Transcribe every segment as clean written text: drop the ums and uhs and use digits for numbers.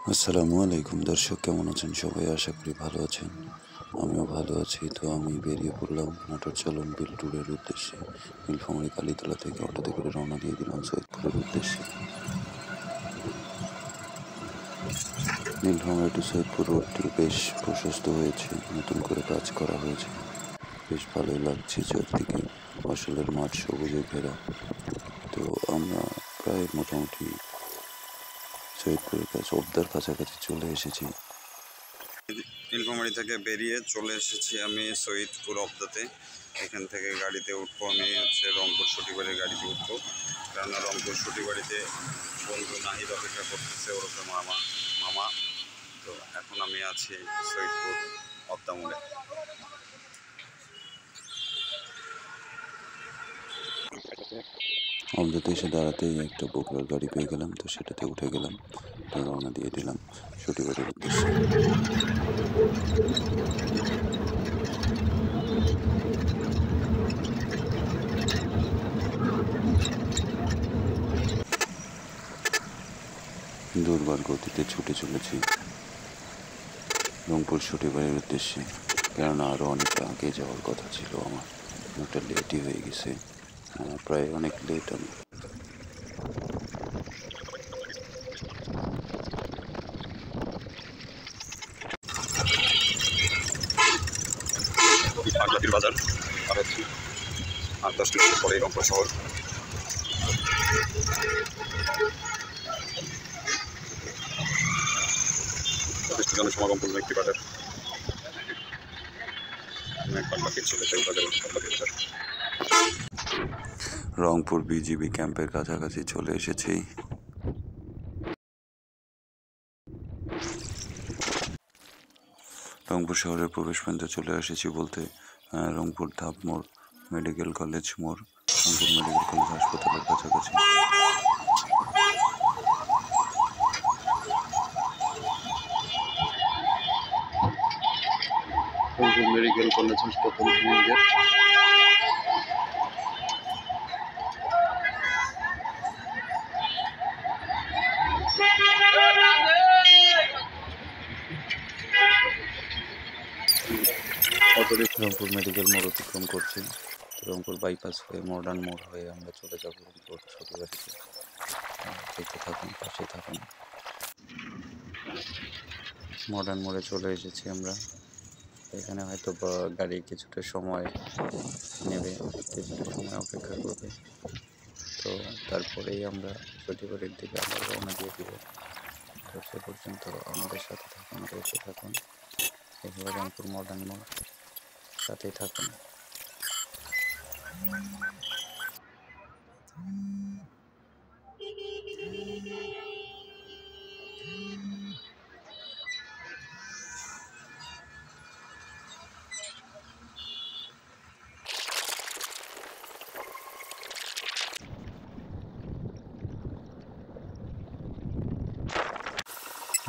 আসসালামু আলাইকুম দর্শক, কেমন আছেন সবাই? আশা করি ভালো আছেন। আমিও ভালো আছি। তো আমি বেরিয়ে পড়লাম নাটোর চলন বিল ট্যুরের উদ্দেশ্যে। নীলফামারী কালীতলা থেকে অটোতে করে রওনা দিয়ে দিলাম সৈয়দপুরের উদ্দেশ্যে। নীলফামারী টু সৈয়দপুর রোডটি বেশ প্রশস্ত হয়েছে, নতুন করে কাজ করা হয়েছে। বেশ ভালোই লাগছে, চারদিকে ফসলের মাঠ সবুজে ঘেরা। তো আমরা প্রায় মোটামুটি সৈয়দপুরের কাছে অবদার কাছাকাছি চলে এসেছি। নীলফামারী থেকে বেরিয়ে চলে এসেছি আমি সৈয়দপুর অবদাতে। এখান থেকে গাড়িতে উঠবো, আমি রংপুর সটিবাড়ির গাড়িতে উঠবো, কেননা রংপুর সটিবাড়িতে বন্ধু নাহিদ অপেক্ষা করতেছে, ওরফে মামা। তো এখন আমি আছি সৈয়দপুর অবদা মোড়ে। অবদাতে এসে দাঁড়াতেই একটা বগুড়ার গাড়ি পেয়ে গেলাম, তো সেটাতে উঠে গেলাম। তো রওনা দিয়ে দিলাম সটিবাড়ির উদ্দেশ্যে। দুর্বার গতিতে ছুটে চলেছি রংপুর সটিবাড়ির উদ্দেশ্যে, কেননা আরও অনেকটা আগে যাওয়ার কথা ছিল আমার। অনেকটা লেটই হয়ে গেছে, প্রায় অনেক লেট আমি। পাগলাপির বাজার আর হচ্ছে 8-10 কিলোমিটার পরে রংপুর শহর। যথেষ্ট জনসমাগম পূর্ণ একটি বাজার। পাগলাপির ছেলে বাজার, পাগলাপির বাজার। রংপুর বিজিবি ক্যাম্পের কাছাকাছি চলে এসেছি। রংপুর শহরের প্রবেশ পয়েন্টে চলে এসেছি বলতে রংপুর ধাপ মোড়, মেডিকেল কলেজ মোড়, রংপুর মেডিকেল কলেজ হাসপাতালের কাছাকাছি। রংপুর মেডিকেল কলেজ হাসপাতাল মেন গেট। রংপুর মেডিকেল মোড় অতিক্রম করছি। রংপুর বাইপাস হয়ে মডার্ন মোড় হয়ে আমরা চলে যাব রংপুর সটিবাড়িতে। দেখতে থাকুন, পাশে থাকুন। মডার্ন মোড়ে চলে এসেছি আমরা। এখানে হয়তো গাড়ি কিছুটা সময় নেবে, কিছুটা সময় অপেক্ষা করবে। তো তারপরেই আমরা সটিবাড়ির দিকে আবার রওনা দিয়ে দিব। তো সে পর্যন্ত আমাদের সাথে থাকুন, দেখতে থাকুন। এই হলো রংপুর মডার্ন মোড়, সাথেই থাকুন।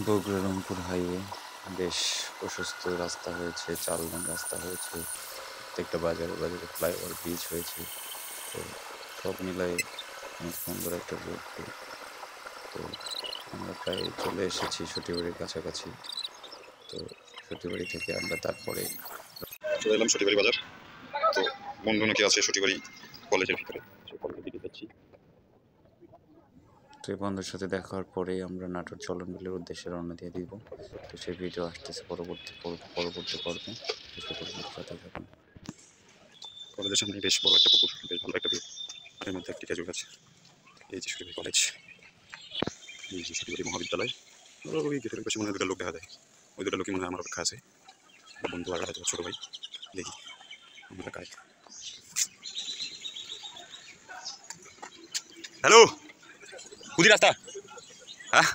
বগুড়া রংপুর হাইওয়ে বেশ প্রশস্ত রাস্তা হয়েছে, 4 লেন রাস্তা হয়েছে, প্রত্যেকটা বাজারে বাজারে ফ্লাইওভার ব্রিজ হয়েছে। তো সব মিলাই অনেক সুন্দর একটা রোড। তো আমরা প্রায় চলে এসেছি সটিবাড়ির কাছাকাছি। তো সটিবাড়ি থেকে আমরা তারপরে চলে এলাম সটিবাড়ি বাজার। তো বন্ধু নাকি আছে সটিবাড়ি কলেজের ভিতরে, কলেজের দিকে যাচ্ছি। তো এই বন্ধুর সাথে দেখা হওয়ার পরেই আমরা নাটোর চলন বিলের উদ্দেশ্যে রওনা দিয়ে দিব। তো সেই ভিডিও আসতেছে পরবর্তী পর্বে। তো সে পর্যন্ত সাথে থাকুন। কলেজের সামনে বেশ বড় একটা পুকুর, বেশ ভালো একটা ভিউ। এর মধ্যে একটি খেজুর গাছ। এই যে সটিবাড়ি কলেজ, এই যে সটিবাড়ি মহাবিদ্যালয়। ওই গেটের পাশে মনে হয় 2টা লোক দেখা যায়। ওই 2টা লোকই মনে হয় আমার অপেক্ষা আছে। বন্ধু আর হয়তো ছোট ভাই। দেখি আমরা কায়। হ্যালো, কুদি রাস্তা? হ্যাঁ,